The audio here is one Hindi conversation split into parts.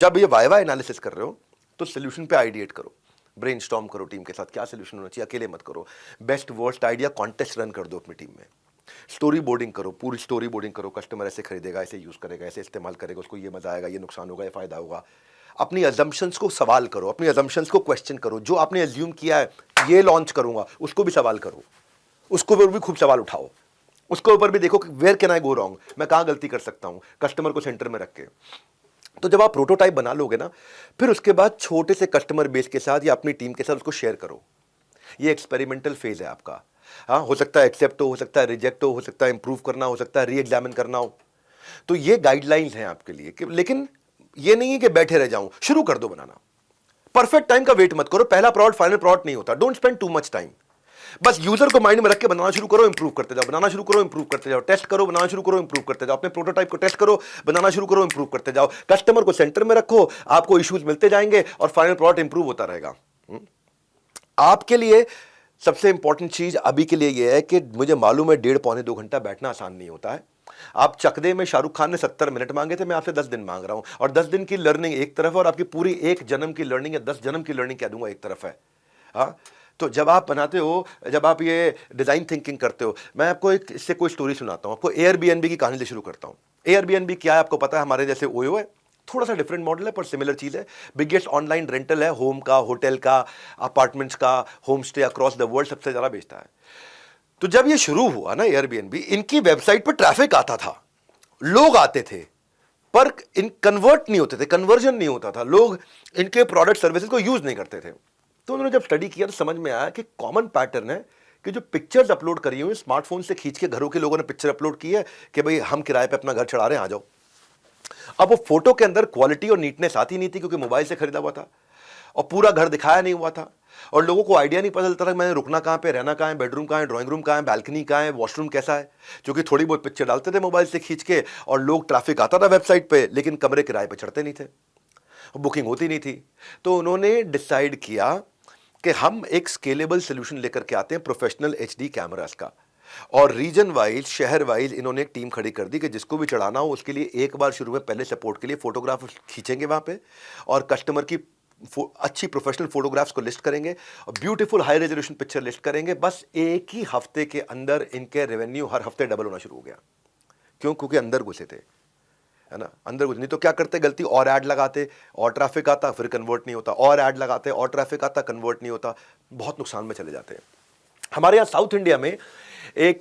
जब ये वाई एनालिसिस कर रहे हो तो सोल्यूशन पे आइडिएट करो, ब्रेनस्टॉर्म करो टीम के साथ, क्या सोल्यूशन होना चाहिए, अकेले मत करो। Best worst idea contest run कर दो अपनी टीम में। स्टोरी बोर्डिंग करो, पूरी स्टोरी बोर्डिंग करो, कस्टमर ऐसे खरीदेगा, ऐसे यूज करेगा, ऐसे इस्तेमाल करेगा, उसको ये मजा आएगा, ये नुकसान होगा, ये फायदा होगा। अपनी अजम्पशंस को सवाल करो, अपनी अजम्पशंस को क्वेश्चन करो। जो आपने एज्यूम किया है ये लॉन्च करूंगा, उसको भी सवाल करो, उसको ऊपर भी खूब सवाल उठाओ, उसके ऊपर भी देखो कि where can I go wrong, मैं कहां गलती कर सकता हूं, कस्टमर को सेंटर में रख के। तो जब आप प्रोटोटाइप बना लोगे ना, फिर उसके बाद छोटे से कस्टमर बेस के साथ या अपनी टीम के साथ उसको शेयर करो। ये एक्सपेरिमेंटल फेज है आपका। हाँ, हो सकता है एक्सेप्ट हो सकता है रिजेक्ट हो सकता है इंप्रूव करना, हो सकता है री एग्जामिन करना हो। तो ये गाइडलाइंस हैं आपके लिए लेकिन ये नहीं है कि बैठे रह जाऊं, शुरू कर दो बनाना। परफेक्ट टाइम का वेट मत करो, पहला प्रोडक्ट फाइनल प्रोडक्ट नहीं होता। Don't spend too much time. बस यूजर को माइंड में रख के बनाना शुरू करो, इंप्रूव करते जाओ, बनाना शुरू करो, इंप्रूव करते जाओ, टेस्ट करो, बनाना शुरू करो, इंप्रूव करते जाओ, अपने प्रोटोटाइप को टेस्ट करो, बनाना शुरू करो, इंप्रूव करते जाओ। कस्टमर को सेंटर में रखो, आपको इश्यूज मिलते जाएंगे और फाइनल प्रोडक्ट इंप्रूव होता रहेगा। आपके लिए सबसे इंपॉर्टेंट चीज अभी के लिए यह है कि मुझे मालूम है 1.5-2 घंटा बैठना आसान नहीं होता है। आप चकदे में शाहरुख खान ने 70 मिनट मांगे थे, मैं आपसे 10 दिन मांग रहा हूं, और 10 दिन की लर्निंग एक तरफ है और आपकी पूरी एक जन्म की लर्निंग या 10 जन्म की लर्निंग कह दूंगा एक तरफ है। हाँ, तो जब आप बनाते हो, जब आप ये डिजाइन थिंकिंग करते हो, मैं आपको एक इससे कोई स्टोरी सुनाता हूं। आपको एयरबीएनबी की कहानी से शुरू करता हूं। एयरबीएनबी क्या है आपको पता है? हमारे जैसे ओयो है, थोड़ा सा डिफरेंट मॉडल है पर सिमिलर चीज है। बिगेस्ट ऑनलाइन रेंटल है, होम का, होटल का, अपार्टमेंट्स का, home stay across the world सबसे ज्यादा बेचता है। तो जब ये शुरू हुआ ना एयरबीएनबी, इनकी वेबसाइट पर ट्रैफिक आता था, लोग आते थे, पर इन कन्वर्ट नहीं होते थे, कन्वर्जन नहीं होता था, लोग इनके प्रोडक्ट सर्विसेज को यूज नहीं करते थे। तो उन्होंने जब स्टडी किया तो समझ में आया कि कॉमन पैटर्न है कि जो पिक्चर्स अपलोड करी हुई स्मार्टफोन से खींच के घरों के लोगों ने पिक्चर अपलोड की है कि भाई हम किराए पे अपना घर चढ़ा रहे हैं, आ जाओ। अब वो फोटो के अंदर क्वालिटी और नीटनेस आती नहीं थी क्योंकि मोबाइल से खरीदा हुआ था और पूरा घर दिखाया नहीं हुआ था, और लोगों को आइडिया नहीं पता चलता था मैंने रुकना कहां पे, रहना कहां है, बेडरूम कहां है, ड्राइंग रूम कहां है, बैल्कनी कहां है, वॉशरूम कैसा है। क्योंकि थोड़ी बहुत पिक्चर डालते थे मोबाइल से खींच के और लोग, ट्रैफिक आता था वेबसाइट पे लेकिन कमरे किराए पे चढ़ते नहीं थे, बुकिंग होती नहीं थी। तो उन्होंने डिसाइड किया कि हम एक स्केलेबल सोल्यूशन लेकर के आते हैं प्रोफेशनल एचडी कैमरास का, और रीजन वाइज, शहर वाइज इन्होंने एक टीम खड़ी कर दी कि जिसको भी चढ़ाना हो उसके लिए एक बार शुरू में पहले सपोर्ट के लिए फोटोग्राफ खींचेंगे वहां पे, और कस्टमर की अच्छी प्रोफेशनल फोटोग्राफ्स को लिस्ट करेंगे और beautiful high resolution picture list करेंगे। बस एक ही हफ्ते के अंदर इनके रेवेन्यू हर हफ्ते डबल होना शुरू हो गया। क्यों? क्योंकि अंदर घुसे थे, है ना, अंदर घुसे। नहीं तो क्या करते गलती, और ऐड लगाते और ट्रैफिक आता, फिर कन्वर्ट नहीं होता, और ऐड लगाते और ट्रैफिक आता, कन्वर्ट नहीं होता, बहुत नुकसान में चले जाते हैं। हमारे यहाँ साउथ इंडिया में एक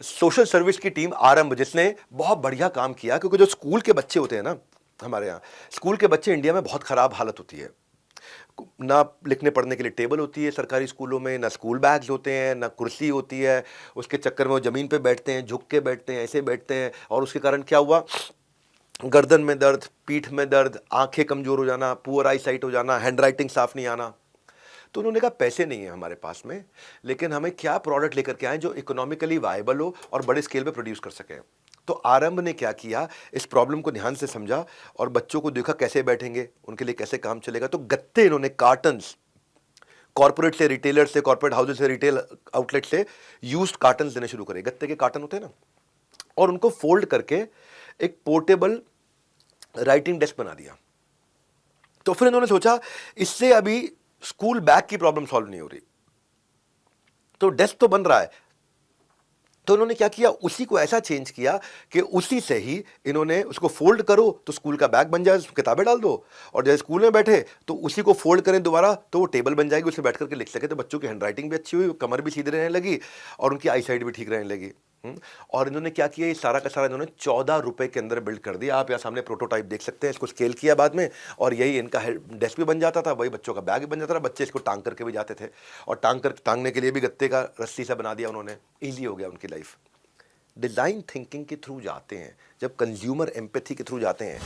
सोशल सर्विस की टीम आरंभ, जिसने बहुत बढ़िया काम किया, क्योंकि जो स्कूल के बच्चे होते हैं ना, हमारे यहाँ स्कूल के बच्चे, इंडिया में बहुत खराब हालत होती है, ना लिखने पढ़ने के लिए टेबल होती है सरकारी स्कूलों में, ना स्कूल बैग्स होते हैं, ना कुर्सी होती है, उसके चक्कर में वो जमीन पे बैठते हैं, झुक के बैठते हैं, ऐसे बैठते हैं, और उसके कारण क्या हुआ, गर्दन में दर्द, पीठ में दर्द, आंखें कमजोर हो जाना, पुअर आई साइट हो जाना, हैंड राइटिंग साफ नहीं आना। तो उन्होंने कहा पैसे नहीं है हमारे पास में, लेकिन हमें क्या प्रोडक्ट लेकर के आए जो इकोनॉमिकली वायबल हो और बड़े स्केल पे प्रोड्यूस कर सके। तो आरंभ ने क्या किया, इस प्रॉब्लम को ध्यान से समझा और बच्चों को देखा कैसे बैठेंगे, उनके लिए कैसे काम चलेगा। तो गत्ते इन्होंने, कार्टन्स, कॉर्पोरेट से, रिटेलर से, कॉर्पोरेट हाउसेज से, रिटेल आउटलेट से यूज्ड कार्टन्स देने शुरू करे, गत्ते के कार्टन होते हैं ना, और उनको फोल्ड करके एक पोर्टेबल राइटिंग डेस्क बना दिया। तो फिर इन्होंने सोचा इससे अभी स्कूल बैग की प्रॉब्लम सॉल्व नहीं हो रही, तो डेस्क तो बन रहा है। तो इन्होंने क्या किया, उसी को ऐसा चेंज किया कि उसी से ही इन्होंने उसको फोल्ड करो तो स्कूल का बैग बन जाए, किताबें डाल दो, और जैसे स्कूल में बैठे तो उसी को फोल्ड करें दोबारा तो वो टेबल बन जाएगी, उसमें बैठ करके लिख सके। तो बच्चों की हैंडराइटिंग भी अच्छी हुई, कमर भी सीधी रहने लगी और उनकी आई साइड भी ठीक रहने लगी। और इन्होंने क्या किया, ये सारा का सारा इन्होंने 14 रुपए के अंदर बिल्ड कर दिया। आप यहाँ सामने प्रोटोटाइप देख सकते हैं, इसको स्केल किया बाद में, और यही इनका डेस्क भी बन जाता था, वही बच्चों का बैग भी बन जाता था, बच्चे इसको टांग करके भी जाते थे, और टांगने के लिए भी गत्ते का रस्सी से बना दिया उन्होंने, ईजी हो गया उनकी लाइफ। डिज़ाइन थिंकिंग के थ्रू जाते हैं, जब कंज्यूमर एम्पैथी के थ्रू जाते हैं,